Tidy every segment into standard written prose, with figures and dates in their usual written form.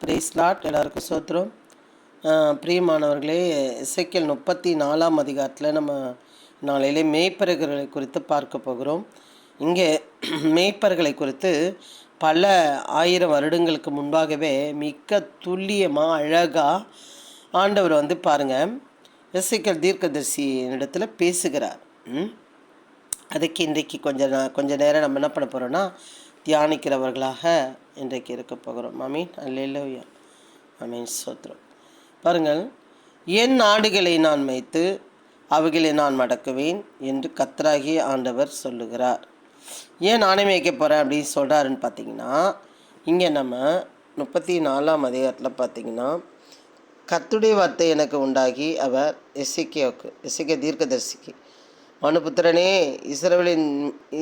Price lot. எல்லாருக்கும் சோத்திரம். பிரியமானவர்களே, எசேக்கியேல் 34 அதிகாரத்தில் நம்ம நாளையிலே மேய்ப்பர்களை குறித்து பார்க்க போகிறோம். இங்கே மேய்ப்பர்களை குறித்து பல ஆயிரம் வருடங்களுக்கு முன்பாகவே மிக துல்லியமாக அழகாக ஆண்டவர் பாருங்கள், எசேக்கியேல் தீர்க்கதரிசியினிடத்தில் பேசுகிறார். அதுக்கு இன்றைக்கு கொஞ்ச நேரம் நம்ம என்ன பண்ண போகிறோன்னா தியானிக்கிறவர்களாக இன்றைக்கு இருக்க போகிறோம். ஆமீன். அல்லேலூயா. ஆமீன். ஸ்தோத்திரம். பாருங்கள், என் ஆடுகளை நான் மேய்த்து அவைகளை நான் மடக்குவேன் என்று கர்த்தராகிய ஆண்டவர் சொல்லுகிறார். ஏன் நானே மேய்க்க போகிறேன் அப்படின்னு சொல்கிறாருன்னு பார்த்தீங்கன்னா, இங்கே நம்ம 34 அதிகாரத்தில் பார்த்தீங்கன்னா, கர்த்தருடைய வார்த்தை எனக்கு உண்டாகி அவர் எசேக்கியா தீர்க்கதரிசிக்கு, மனுபுத்திரனே,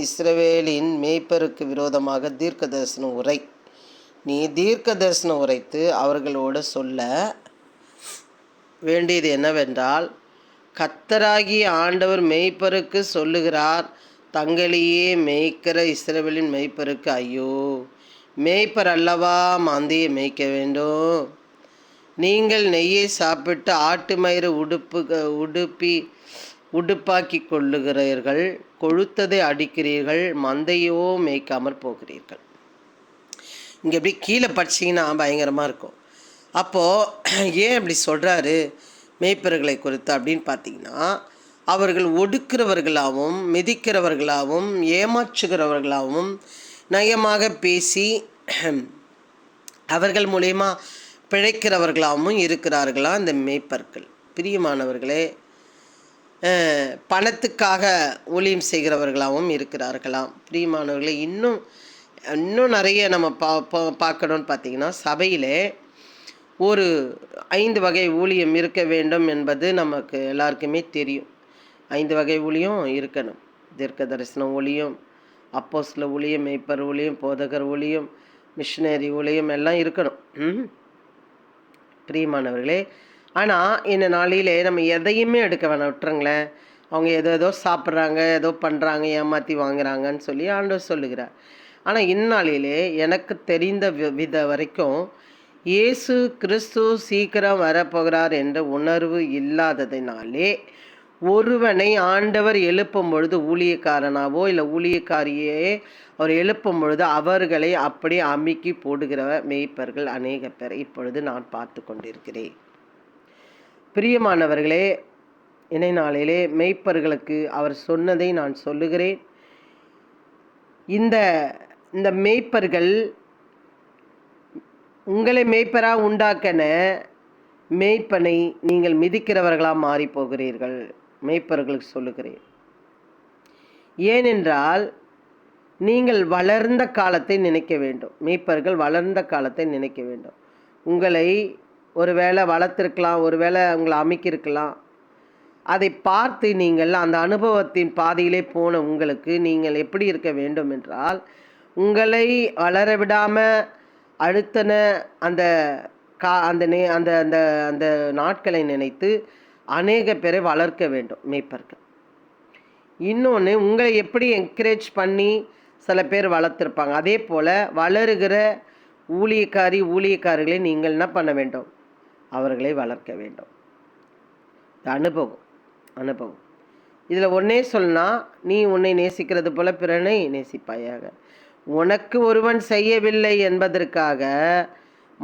இஸ்ரவேலின் மேய்ப்பருக்கு விரோதமாக தீர்க்க தரிசனம் உரை. நீ தீர்க்க தரிசனம் உரைத்து அவர்களோடு சொல்ல வேண்டியது என்னவென்றால், கர்த்தராகிய ஆண்டவர் மேய்ப்பருக்கு சொல்லுகிறார், தங்களையே மேய்க்கிற இஸ்ரவேலின் மேய்ப்பருக்கு ஐயோ, மேய்ப்பர் அல்லவா மாந்தையை மேய்க்க வேண்டும். நீங்கள் நெய்யை சாப்பிட்டு ஆட்டு மயிறு உடுப்பாக்கி கொள்ளுகிறீர்கள், கொழுத்ததை அடிக்கிறீர்கள், மந்தையோ மேய்க்காமல் போகிறீர்கள். இங்கே எப்படி கீழே படிச்சிங்கன்னா பயங்கரமாக இருக்கும். அப்போது ஏன் அப்படி சொல்கிறாரு மேய்ப்பர்களை குறித்து அப்படின்னு பார்த்தீங்கன்னா, அவர்கள் ஒடுக்கிறவர்களாகவும் மிதிக்கிறவர்களாகவும் ஏமாற்றுகிறவர்களாகவும் நயமாக பேசி அவர்கள் மூலயமா பிழைக்கிறவர்களாகவும் இருக்கிறார்களா இந்த மேய்ப்பர்கள். பிரியமானவர்களே, பணத்துக்காக ஊழியம் செய்கிறவர்களாகவும் இருக்கிறார்களாம். பிரியமானவர்களே, இன்னும் நிறைய நம்ம பார்க்கணுன்னு பார்த்தீங்கன்னா, சபையிலே ஒரு 5 வகை ஊழியம் இருக்க வேண்டும் என்பது நமக்கு எல்லாருக்குமே தெரியும். 5 வகை ஊழியம் இருக்கணும். தீர்க்க தரிசன ஊழியம், அப்போஸ்தல ஊழியம், மேய்ப்பர் ஊழியம், போதகர் ஊழியம், மிஷினரி ஊழியம் எல்லாம் இருக்கணும். பிரியமானவர்களே, ஆனால் இந்த நாளிலே நம்ம எதையுமே எடுக்க வேணாம், விட்டுருங்களேன். அவங்க ஏதோ சாப்பிட்றாங்க, ஏதோ பண்ணுறாங்க, ஏமாற்றி வாங்குறாங்கன்னு சொல்லி ஆண்டவர் சொல்லுகிறார். ஆனால் இந்நாளிலே எனக்கு தெரிந்த வித வரைக்கும் இயேசு கிறிஸ்து சீக்கிரம் வரப்போகிறார் என்ற உணர்வு இல்லாததினாலே ஒருவனை ஆண்டவர் எழுப்பும் பொழுது, ஊழியக்காரனாவோ இல்லை ஊழியக்காரியே அவர் எழுப்பும் பொழுது அவர்களை அப்படி அமுக்கி போடுகிற மேய்ப்பர்கள் அநேக பேர் இப்பொழுது நான் பார்த்து கொண்டிருக்கிறேன். பிரியமானவர்களே, இணை நாளிலே மேய்ப்பர்களுக்கு அவர் சொன்னதை நான் சொல்லுகிறேன். இந்த மேய்ப்பர்கள் உங்களை மேய்ப்பராக உண்டாக்கின மேய்ப்பனை நீங்கள் மிதிக்கிறவர்களாக மாறி போகிறீர்கள். மேய்ப்பர்களுக்கு சொல்லுகிறேன். ஏனென்றால் நீங்கள் வளர்ந்த காலத்தை நினைக்க வேண்டும். மேய்ப்பர்கள் வளர்ந்த காலத்தை நினைக்க வேண்டும். உங்களை ஒரு வேளை வளர்த்துருக்கலாம், ஒரு வேளை உங்களை அமைக்கிருக்கலாம். அதை பார்த்து நீங்கள் அந்த அனுபவத்தின் பாதையிலே போன உங்களுக்கு நீங்கள் எப்படி இருக்க வேண்டும் என்றால், உங்களை வளர விடாமல் அழுத்தன அந்த அந்த நாட்களை நினைத்து அநேக பேரை வளர்க்க வேண்டும் மேய்ப்பர்கள். இன்னொன்று, உங்களை எப்படி என்கரேஜ் பண்ணி சில பேர் வளர்த்துருப்பாங்க. அதே போல் வளருகிற ஊழியக்காரிகளை நீங்கள் என்ன பண்ண வேண்டும்? அவர்களை வளர்க்க வேண்டும். அனுபவம் இதில் ஒன்றே சொன்னால், நீ உன்னை நேசிக்கிறது போல பிறனை நேசிப்பாயாக. உனக்கு ஒருவன் செய்யவில்லை என்பதற்காக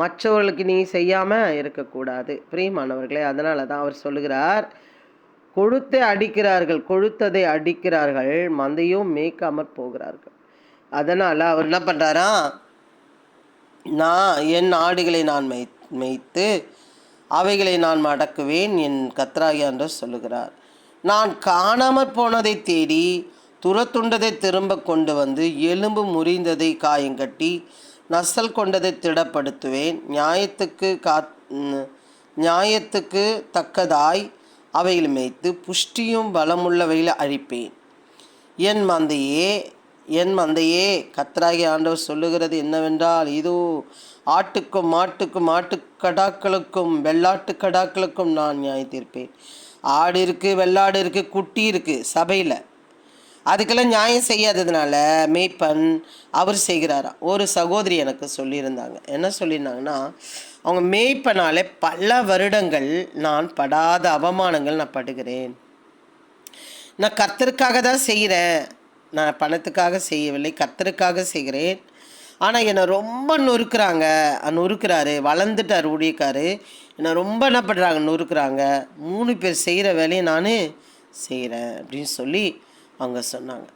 மற்றவர்களுக்கு நீ செய்யாமல் இருக்கக்கூடாது. பிரியமானவர்களே, அதனால தான் அவர் சொல்லுகிறார், கொழுத்ததை அடிக்கிறார்கள், மந்தையும் மேய்க்காமற் போகிறார்கள். அதனால் அவர் என்ன பண்ணுறாரா, என் ஆடுகளை நான் மேய்த்து அவைகளை நான் மடக்குவேன் என் கர்த்தராகிய ஆண்டவர் சொல்லுகிறார். நான் காணாமற் போனதை தேடி துரத்துண்டதை திரும்ப கொண்டு வந்து எலும்பு முறிந்ததை காயங்கட்டி நசல் கொண்டதை திடப்படுத்துவேன். நியாயத்துக்கு தக்கதாய் அவைகளை மேய்த்து புஷ்டியும் பலமுள்ளவைகளை அழிப்பேன். என் மந்தையே கர்த்தராகிய ஆண்டவர் சொல்லுகிறது என்னவென்றால், இதோ ஆட்டுக்கும் மாட்டுக்கடாக்களுக்கும் வெள்ளாட்டு கடாக்களுக்கும் நான் நியாயம் தீர்ப்பேன். ஆடு இருக்குது, வெள்ளாடு இருக்குது, குட்டி இருக்குது சபையில். அதுக்கெல்லாம் நியாயம் செய்யாததுனால மேய்ப்பன் அவர் செய்கிறாராம். ஒரு சகோதரி எனக்கு சொல்லியிருந்தாங்க. என்ன சொல்லியிருந்தாங்கன்னா, அவங்க மேய்ப்பனாலே பல வருடங்கள் நான் படாத அவமானங்கள் நான் படுகிறேன். நான் கர்த்தருக்காக தான் செய்கிறேன், நான் பணத்துக்காக செய்யவில்லை, கர்த்தருக்காக செய்கிறேன். ஆனால் என்னை ரொம்ப நொறுக்கிறாரு, வளர்ந்துட்டார் ஊழியக்காரு, என்னை ரொம்ப என்ன பண்ணுறாங்க, நொறுக்கிறாங்க. 3 பேர் செய்கிற வேலையை நான் செய்கிறேன் அப்படின்னு சொல்லி அவங்க சொன்னாங்க.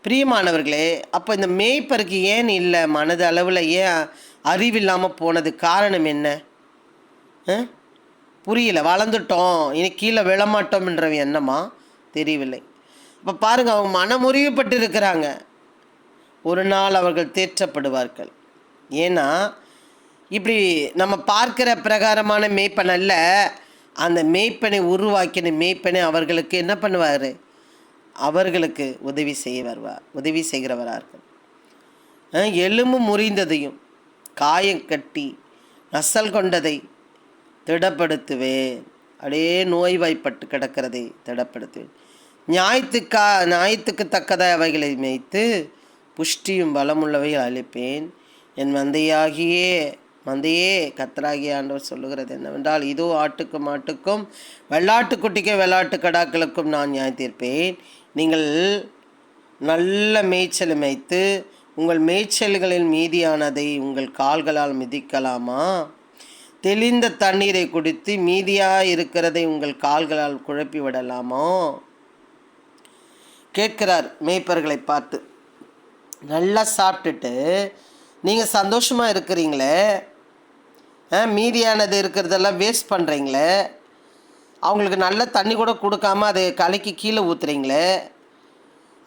பிரியமானவர்களே, அப்போ இந்த மேய்ப்பருக்கு ஏன் இல்லை மனது அளவில் ஏன் அறிவில்லாமல் போனது காரணம் என்ன? புரியல. வளர்ந்துட்டோம், இனி கீழே விழமாட்டோம்ன்ற எண்ணமா தெரியவில்லை. அப்போ பாருங்கள், அவங்க மனமுறிவுப்பட்டு இருக்கிறாங்க. ஒரு நாள் அவர்கள் தேற்றப்படுவார்கள். ஏன்னா இப்படி நம்ம பார்க்கிற பிரகாரமான மேய்ப்பன் அல்ல, அந்த மேய்ப்பனை உருவாக்கின மேய்ப்பனை அவர்களுக்கு என்ன பண்ணுவார்? அவர்களுக்கு உதவி செய்கிறவரார்கள். எலும்பு முறிந்ததையும் காயம் கட்டி நசல் கொண்டதை திடப்படுத்துவேன், அப்படியே நோய்வாய்ப்பட்டு கிடக்கிறதை திடப்படுத்துவேன். நியாயத்துக்கு தக்கதாக அவைகளை மேய்த்து புஷ்டியும் பலமுள்ளவைகள் அளிப்பேன். என் மந்தையே கர்த்தராகிய ஆண்டவர் சொல்லுகிறது என்னவென்றால், இதோ ஆட்டுக்கும் மாட்டுக்கும் வெள்ளாட்டுக்குட்டிக்கும் வெள்ளாட்டு கடாக்களுக்கும் நான் நியாயம் தீர்ப்பேன். நீங்கள் நல்ல மேய்ச்சலை மேய்த்து உங்கள் மேய்ச்சல்களில் மீதியானதை உங்கள் கால்களால் மிதிக்கலாமா? தெளிந்த தண்ணீரை குடித்து மீதியாக இருக்கிறதை உங்கள் கால்களால் குழப்பி விடலாமா? கேட்கிறார் மேய்ப்பர்களை பார்த்து. நல்லா சாப்பிட்டுட்டு நீங்கள் சந்தோஷமாக இருக்கிறீங்களே, மீதியானது இருக்கிறதெல்லாம் வேஸ்ட் பண்ணுறீங்களே, அவங்களுக்கு நல்ல தண்ணி கூட கொடுக்காம அதை கலக்கி கீழே ஊற்றுறீங்களே,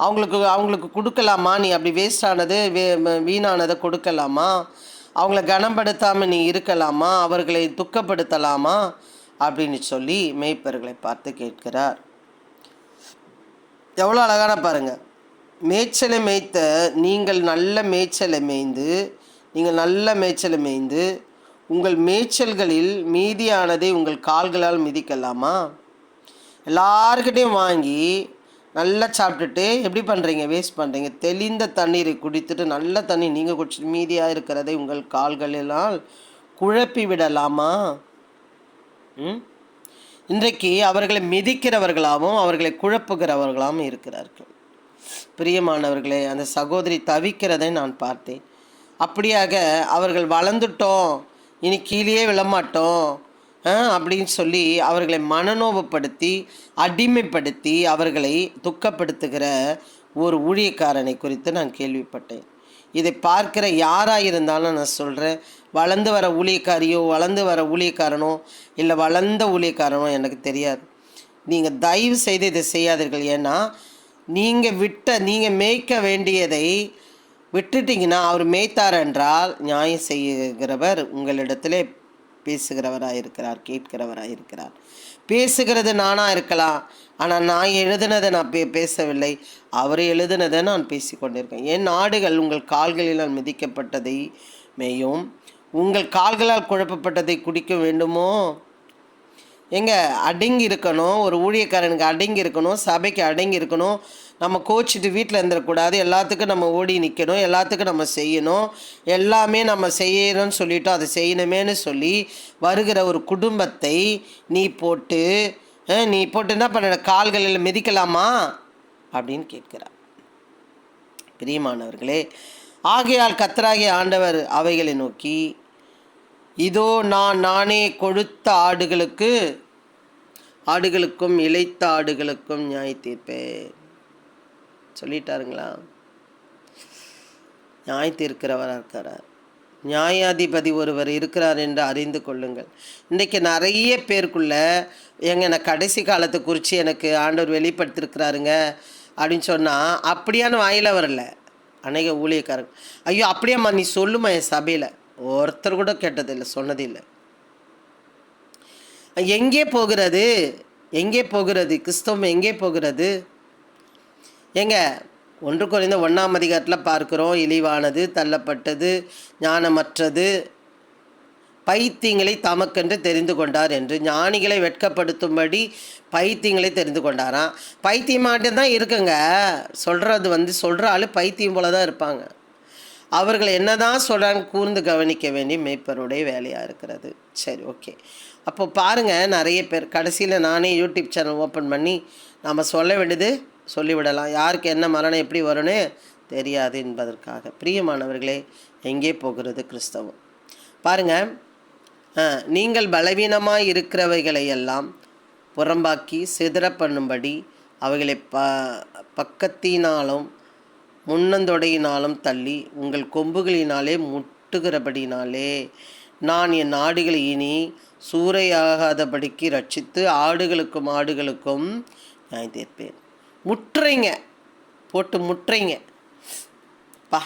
அவங்களுக்கு கொடுக்கலாமா? நீ அப்படி வேஸ்டானது வீணானதை கொடுக்கலாமா? அவங்கள கனப்படுத்தாமல் நீ இருக்கலாமா? அவர்களை துக்கப்படுத்தலாமா? அப்படின்னு சொல்லி மேய்ப்பர்களை பார்த்து கேட்கிறார். எவ்வளோ அழகான பாருங்கள். மேய்ச்சலை மேய்த்த நீங்கள் நல்ல மேய்ச்சலை மேய்ந்து உங்கள் மேய்ச்சல்களில் மீதியானதை உங்கள் கால்களால் மிதிக்கலாமா? எல்லார்கிட்டையும் வாங்கி நல்லா சாப்பிட்டுட்டு எப்படி பண்ணுறீங்க? வேஸ்ட் பண்ணுறீங்க. தெளிந்த தண்ணீரை குடித்துட்டு நல்ல தண்ணி நீங்கள் குடிச்சிட்டு மீதியாக இருக்கிறதை உங்கள் கால்களினால் குழப்பி விடலாமா? இன்றைக்கு அவர்களை மிதிக்கிறவர்களாகவும் அவர்களை குழப்புகிறவர்களாகவும் இருக்கிறார்கள். பிரியமானவர்களே, அந்த சகோதரி தவிக்கிறதை நான் பார்த்தேன். அப்படியாக அவர்கள் வளர்ந்துட்டோம், இனி கீழே விழமாட்டோம் அப்படின்னு சொல்லி அவர்களை மனநோவுப்படுத்தி அடிமைப்படுத்தி அவர்களை துக்கப்படுத்துகிற ஒரு ஊழியக்காரனை குறித்து நான் கேள்விப்பட்டேன். இதை பார்க்கிற யாராக இருந்தாலும் நான் சொல்கிறேன், வளர்ந்து வர ஊழியக்காரியோ வளர்ந்து வர ஊழியக்காரனோ இல்லை வளர்ந்த ஊழியக்காரனோ எனக்கு தெரியாது, நீங்கள் தயவு செய்து இதை செய்யாதீர்கள். ஏன்னா நீங்கள் மேய்க்க வேண்டியதை விட்டுட்டிங்கன்னா அவர் மேய்த்தார் என்றால் நியாயம் செய்கிறவர் உங்களிடத்திலே பேசுகிறவராக இருக்கிறார், கேட்கிறவராக இருக்கிறார். பேசுகிறது நானாக இருக்கலாம், ஆனால் நான் எழுதுனதை நான் பேசவில்லை, அவர் எழுதுனதை நான் பேசி கொண்டிருக்கேன். என் ஆடுகள் உங்கள் கால்களினால் மிதிக்கப்பட்டதை மேயும் உங்கள் கால்களால் குழப்பப்பட்டதை குடிக்க வேண்டுமோ? அடங்கி இருக்கணும். ஒரு ஊழியக்காரனுக்கு அடங்கி இருக்கணும், சபைக்கு அடங்கி இருக்கணும். நம்ம கோச்சிட்டு வீட்டில் இருந்துடக்கூடாது. எல்லாத்துக்கும் நம்ம ஓடி நிற்கணும், எல்லாத்துக்கும் நம்ம செய்யணும், எல்லாமே நம்ம செய்யணும்னு சொல்லிவிட்டோம், அதை செய்யணுமேனு சொல்லி வருகிற ஒரு குடும்பத்தை நீ போட்டு என்ன பண்ண, கால்களில் மிதிக்கலாமா அப்படின்னு கேட்கிறார். பிரியமானவர்களே, ஆகையால் கர்த்தராகிய ஆண்டவர் அவைகளை நோக்கி, இதோ நானே கொழுத்த ஆடுகளுக்கும் இளைத்த ஆடுகளுக்கும் நியாய தீர்ப்பேன் சொல்லிட்டாருங்களா? நியாய தீர்க்கிறவராக இருக்கிறார். நியாயாதிபதி ஒருவர் இருக்கிறார் என்று அறிந்து கொள்ளுங்கள். இன்றைக்கி நிறைய பேருக்குள்ள நான் கடைசி காலத்தை குறித்து எனக்கு ஆண்டவர் வெளிப்படுத்திருக்கிறாருங்க அப்படின்னு சொன்னால் அப்படியான வாயில வரல அநேக ஊழியக்காரங்க. ஐயோ அப்படியாம்மா நீ சொல்லுமா, என் சபையில் ஒருத்தர் கூட கேட்டதில்லை, சொன்னதில்லை. எங்கே போகிறது கிறிஸ்தவம்? எங்கே போகிறது? 1 கொரிந்தியர் 1ஆம் அதிகாரத்தில் பார்க்குறோம், இழிவானது, தள்ளப்பட்டது, ஞானமற்றது, பைத்தியங்களை தமக்கென்று தெரிந்து கொண்டார் என்று. ஞானிகளை வெட்கப்படுத்தும்படி பைத்தியங்களை தெரிந்து கொண்டாராம். பைத்தியம் மட்டும்தான் இருக்குங்க. சொல்கிற ஆள் பைத்தியம் போல தான் இருப்பாங்க. அவர்கள் என்ன தான் சொல்கிறான்னு கூர்ந்து கவனிக்க வேண்டிய மேய்ப்பருடைய வேலையாக இருக்கிறது. சரி, ஓகே. அப்போ பாருங்கள், நிறைய பேர் கடைசியில் நானே யூடியூப் சேனல் ஓப்பன் பண்ணி நம்ம சொல்ல வேண்டியது சொல்லிவிடலாம். யாருக்கு என்ன மரணம் எப்படி வரும்னு தெரியாது என்பதற்காக. பிரியமானவர்களே, எங்கே போகிறது கிறிஸ்தவம்? பாருங்கள், நீங்கள் பலவீனமாக இருக்கிறவைகளை எல்லாம் புறம்பாக்கி சிதற பண்ணும்படி அவைகளை பக்கத்தினாலும் முன்னந்தொடையினாலும் தள்ளி உங்கள் கொம்புகளினாலே முட்டுகிறபடினாலே நான் என் ஆடுகளை இனி சூறையாகாதபடிக்கு ரட்சித்து ஆடுகளுக்கும் நியாயம் தீர்ப்பேன். முட்டுறீங்க, போட்டு முட்டுறீங்க. அப்பா,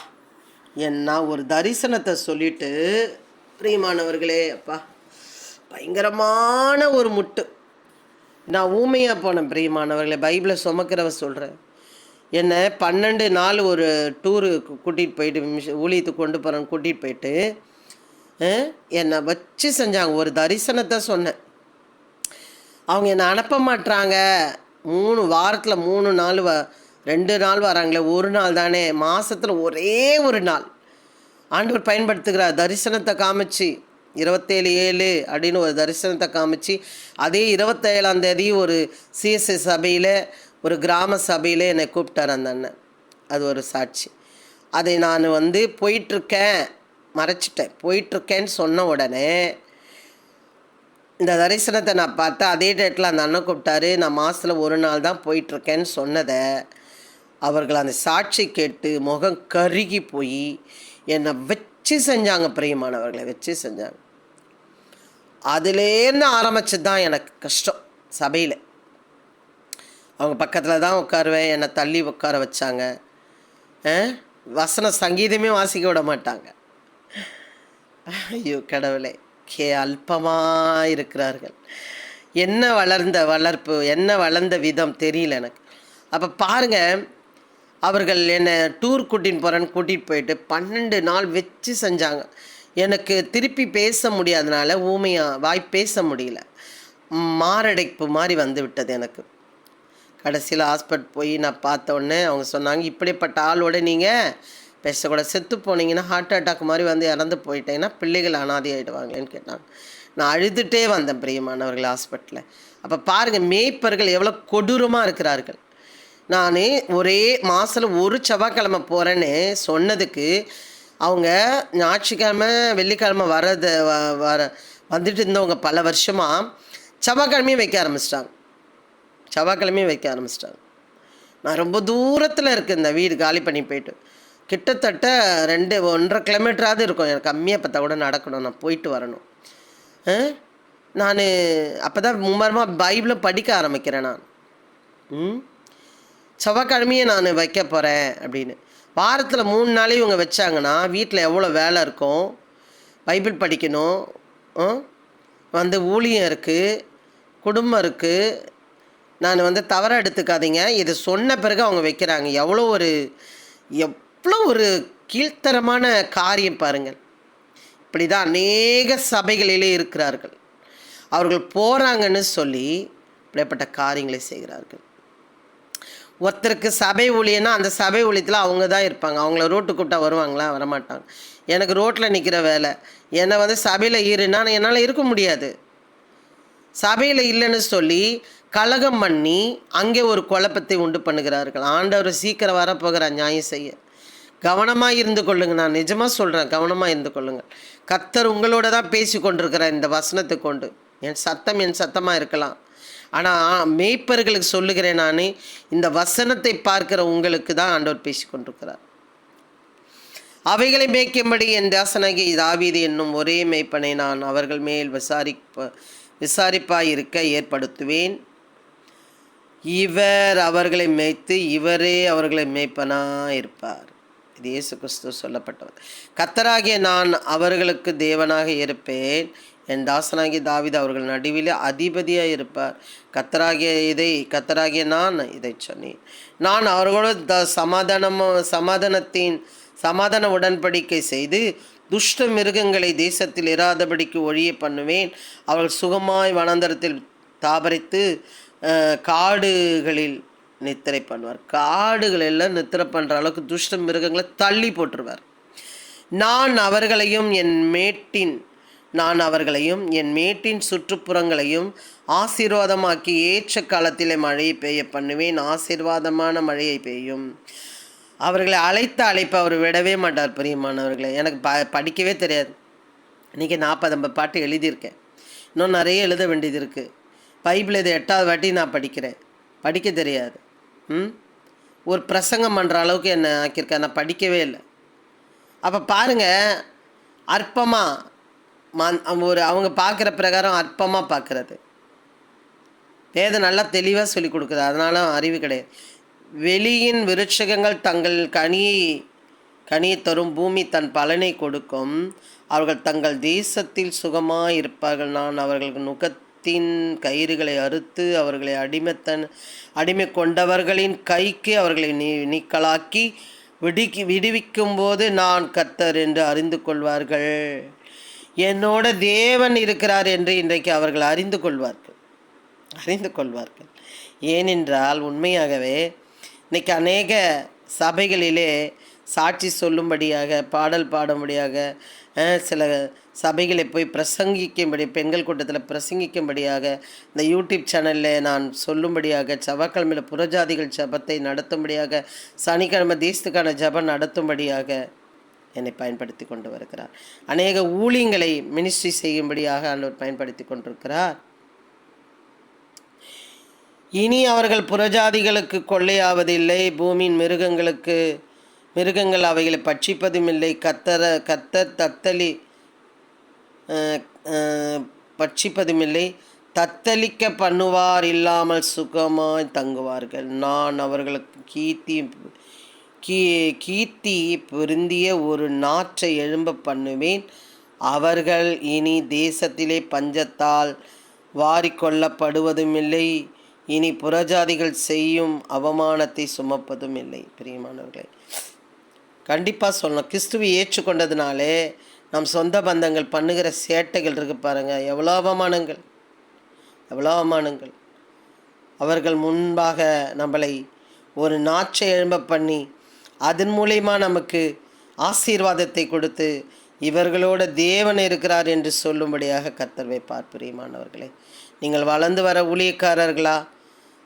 என்ன ஒரு தரிசனத்தை சொல்லிட்டு பிரியமானவர்களே, அப்பா பயங்கரமான ஒரு முட்டு. நான் ஊமையாக போனேன் பிரியமானவர்களே. பைபிளை சுமக்கிறவ சொல்கிறேன். என்னை 12 நாள் ஒரு டூரு கூட்டிகிட்டு போயிட்டு, ஊழியத்துக்கு கொண்டு போகிறேன்னு கூட்டிகிட்டு போயிட்டு என்னை வச்சு செஞ்சாங்க. ஒரு தரிசனத்தை சொன்னேன். அவங்க என்னை அனுப்ப மாட்டுறாங்க. 3 வாரத்தில் 3 நாள் 2 நாள் வராங்களே, ஒரு நாள் தானே, மாதத்தில் ஒரே ஒரு நாள் ஆண்டவர் பயன்படுத்துகிறார். தரிசனத்தை காமிச்சு 27/7 அப்படின்னு ஒரு தரிசனத்தை காமிச்சு, அதே 27ஆம் தேதி ஒரு சிஎஸ்ஐ சபையில், ஒரு கிராம சபையில் என்னை கூப்பிட்டார் அந்த அண்ணன். அது ஒரு சாட்சி. அதை நான் போயிட்டுருக்கேன், மறைச்சிட்டேன். போயிட்டுருக்கேன்னு சொன்ன உடனே இந்த தரிசனத்தை நான் பார்த்தேன். அதே டேட்டில் அந்த அண்ணன் கூப்பிட்டாரு. நான் மாதத்தில் ஒரு நாள் தான் போயிட்டுருக்கேன்னு சொன்னதை அவர்கள் அந்த சாட்சி கேட்டு முகம் கருகி போய் என்னை வச்சு செஞ்சாங்க. பிரியமானவர்களை வச்சு செஞ்சாங்க. அதுலேருந்து ஆரம்பிச்சது தான் எனக்கு கஷ்டம். சபையில் அவங்க பக்கத்தில் தான் உட்காருவேன், என்னை தள்ளி உட்கார வச்சாங்க. வசன சங்கீதமே வாசிக்க விட மாட்டாங்க. ஐயோ கடவுளே, அல்பமாக இருக்கிறார்கள். என்ன வளர்ப்பு, என்ன வளர்ந்த விதம் தெரியல எனக்கு. அப்போ பாருங்கள், அவர்கள் என்னை டூர் கூட்டிகிட்டு போயிட்டு 12 நாள் வச்சு செஞ்சாங்க. எனக்கு திருப்பி பேச முடியாதனால வாய் பேச முடியல. மாரடைப்பு மாதிரி வந்து விட்டது எனக்கு. கடைசியில் ஹாஸ்பிட்டல் போய் நான் பார்த்த உடனே அவங்க சொன்னாங்க, இப்படிப்பட்ட ஆளோட நீங்கள் பேசக்கூட, செத்து போனீங்கன்னா ஹார்ட் அட்டாக் மாதிரி இறந்து போயிட்டேன்னா பிள்ளைகள் அனாதி ஆகிடுவாங்களேன்னு கேட்டாங்க. நான் அழுதுகிட்டே வந்தேன் பிரியமானவர்கள் ஹாஸ்பிட்டலில். அப்போ பாருங்கள், மேய்ப்பர்கள் எவ்வளோ கொடூரமாக இருக்கிறார்கள். நான் ஒரே மாதத்தில் ஒரு செவ்வாய்க்கிழமை போகிறேன்னு சொன்னதுக்கு அவங்க ஞாயிற்றுக்கிழமை வெள்ளிக்கிழமை வந்துட்டு இருந்தவங்க பல வருஷமாக செவ்வாய்க்கிழமையும் வைக்க ஆரம்பிச்சிட்டாங்க. நான் ரொம்ப தூரத்தில் இருக்குது இந்த வீடு, காலி பண்ணி போயிட்டு கிட்டத்தட்ட 1.5 கிலோமீட்டராவது இருக்கும். எனக்கு கம்மியாக பார்த்தா கூட நடக்கணும், நான் போயிட்டு வரணும். நான் அப்போ தான் மும்மரமாக பைபிளை படிக்க ஆரம்பிக்கிறேன். நான் செவ்வாய்க்கிழமையே நான் வைக்க போகிறேன் அப்படின்னு. வாரத்தில் 3 நாளே இவங்க வச்சாங்கன்னா வீட்டில் எவ்வளோ வேலை இருக்கும். பைபிள் படிக்கணும், ஊழியம் இருக்குது, குடும்பம் இருக்குது. நான் தவற எடுத்துக்காதீங்க. இது சொன்ன பிறகு அவங்க வைக்கிறாங்க. எவ்வளோ ஒரு கீழ்த்தரமான காரியம் பாருங்கள். இப்படி தான் அநேக சபைகளிலே இருக்கிறார்கள். அவர்கள் போகிறாங்கன்னு சொல்லி இப்படிப்பட்ட காரியங்களை செய்கிறார்கள். ஒருத்தருக்கு சபை ஊழியன்னா அந்த சபை ஊழியத்தில் அவங்க தான் இருப்பாங்க. அவங்கள ரோட்டு கூப்பிட்டா வருவாங்களா? வரமாட்டாங்க. எனக்கு ரோட்டில் நிற்கிற வேலை. என்னை சபையில் இருன்னா என்னால் இருக்க முடியாது. சபையில் இல்லைன்னு சொல்லி கலகம் பண்ணி அங்கே ஒரு குழப்பத்தை உண்டு பண்ணுகிறார்கள். ஆண்டவர் சீக்கிரம் வரப்போகிறார் நியாயம் செய்ய. கவனமாக இருந்து கொள்ளுங்கள். நான் நிஜமாக சொல்கிறேன், கவனமாக இருந்து கொள்ளுங்கள். கர்த்தர் உங்களோட தான் பேசி கொண்டிருக்கிறார் இந்த வசனத்தை கொண்டு. என் சத்தமாக இருக்கலாம், ஆனால் மேய்ப்பர்களுக்கு சொல்லுகிறேன், நான் இந்த வசனத்தை பார்க்கிற உங்களுக்கு தான் ஆண்டவர் பேசி கொண்டிருக்கிறார். அவைகளை மேய்க்கும்படி என் தாசனாகிய தாவீது என்னும் ஒரே மேய்ப்பனை நான் அவர்கள் மேல் விசாரிப்பாயிருக்க ஏற்படுத்துவேன். இவர் அவர்களை மேய்த்து இவரே அவர்களை மேய்ப்பனாக இருப்பார். இது இயேசு கிறிஸ்து சொல்லப்பட்டவர். கர்த்தராகிய நான் அவர்களுக்கு தேவனாக இருப்பேன். என் தாசனாகிய தாவீது அவர்கள் நடுவில் அதிபதியாக இருப்பார். கர்த்தராகிய நான் இதை சொன்னேன். நான் அவர்களோடு சமாதான உடன்படிக்கை செய்து துஷ்ட மிருகங்களை தேசத்தில் இராதபடிக்கு ஒழிய பண்ணுவேன். அவர்கள் சுகமாய் வனாந்தரத்தில் தாபரித்து காடுகளில் நித்திரை பண்ணுவார். காடுகள் எல்லாம் நித்திரை பண்ணுற அளவுக்கு துஷ்ட மிருகங்களை தள்ளி போட்டுருவார். நான் அவர்களையும் என் மேட்டின் சுற்றுப்புறங்களையும் ஆசீர்வாதமாக்கி ஏற்ற காலத்திலே மழையை பெய்ய பண்ணுவேன். ஆசீர்வாதமான மழையை பெய்யும். அவர்களை அழைப்பை அவர் விடவே மாட்டார். பிரியமானவர்களை, எனக்கு படிக்கவே தெரியாது. இன்றைக்கி 40-50 பாட்டு எழுதியிருக்கேன். இன்னும் நிறைய எழுத வேண்டியது இருக்குது. பைபிள் இது 8வது வாட்டி நான் படிக்கிறேன். படிக்க தெரியாது. ஒரு பிரசங்கம் பண்ணுற அளவுக்கு என்னை ஆக்கியிருக்கேன். நான் படிக்கவே இல்லை. அப்போ பாருங்கள், அற்பமாக அவங்க பார்க்குற பிரகாரம் அற்பமாக பார்க்குறது. வேதம் நல்லா தெளிவாக சொல்லி கொடுக்குது. அதனால அறிவு கிடையாது. வெளியின் விருட்சகங்கள் தங்கள் கனியை தரும், பூமி தன் பலனை கொடுக்கும். அவர்கள் தங்கள் தேசத்தில் சுகமாக இருப்பார்கள். நான் அவர்களுக்கு நுகத்தின் கயிறுகளை அறுத்து அவர்களை அடிமை கொண்டவர்களின் கைக்கு அவர்களை நீக்கலாக்கி விடுவிக்கும் போது நான் கர்த்தர் என்று அறிந்து கொள்வார்கள். என்னோட தேவன் இருக்கிறார் என்று இன்றைக்கு அவர்கள் அறிந்து கொள்வார்கள். ஏனென்றால் உண்மையாகவே இன்றைக்கி அநேக சபைகளிலே சாட்சி சொல்லும்படியாக, பாடல் பாடும்படியாக, சில சபைகளை போய் பெண்கள் கூட்டத்தில் பிரசங்கிக்கும்படியாக, இந்த யூடியூப் சேனலில் நான் சொல்லும்படியாக, செவ்வாய்க்கிழமையில் புறஜாதிகள் ஜபத்தை நடத்தும்படியாக, சனிக்கிழமை தேசத்துக்கான ஜபம் நடத்தும்படியாக என்னை பயன்படுத்தி கொண்டு வருகிறார். அநேக ஊழியங்களை மினிஸ்ட்ரி செய்யும்படியாக ஆண்டவர் பயன்படுத்தி கொண்டிருக்கிறார். இனி அவர்கள் புறஜாதிகளுக்கு கொள்ளையாவதில்லை. பூமியின் மிருகங்கள் அவைகளை பட்சிப்பதும் இல்லை. கர்த்தர் பட்சிப்பதும் இல்லை. தத்தளிக்க பண்ணுவார், இல்லாமல் சுகமாய் தங்குவார்கள். நான் அவர்களுக்கு கீர்த்தி பொருந்திய ஒரு நாற்றை எழும்ப பண்ணுவேன். அவர்கள் இனி தேசத்திலே பஞ்சத்தால் வாரிக்கொள்ளப்படுவதும் இல்லை. இனி புறஜாதிகள் செய்யும் அவமானத்தை சுமப்பதும் இல்லை. பிரியமானவர்களே, கண்டிப்பாக சொல்லணும். கிறிஸ்துவை ஏற்றுக்கொண்டதுனாலே நம் சொந்த பந்தங்கள் பண்ணுகிற சேட்டைகள் இருக்கு பாருங்கள். எவ்வளோ அவமானங்கள். அவர்கள் முன்பாக நம்மளை ஒரு நாற்றை எழும்ப பண்ணி அதன் மூலயமா நமக்கு ஆசீர்வாதத்தை கொடுத்து இவர்களோட தேவன் இருக்கிறார் என்று சொல்லும்படியாக கர்த்தர் வைப்பார். பிரியமானவர்களே, நீங்கள் வளர்ந்து வர ஊழியக்காரர்களா,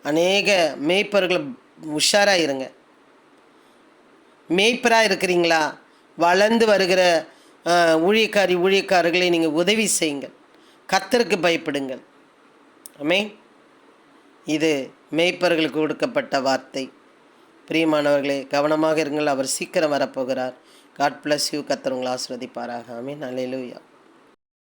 அநேக மேய்ப்பர்கள் உஷாராக இருங்க. மேய்ப்பராக இருக்கிறீங்களா, வளர்ந்து வருகிற ஊழியக்காரர்களை நீங்கள் உதவி செய்யுங்கள். கர்த்தருக்கு பயப்படுங்கள். ஆமென். இது மேய்ப்பர்களுக்கு கொடுக்கப்பட்ட வார்த்தை. பிரியமானவர்களே, கவனமாக இருங்கள். அவர் சீக்கிரம் வரப்போகிறார். God bless you. கர்த்தர் உங்களை ஆசீர்வதிப்பாராக. ஆமென். அல்லேலூயா.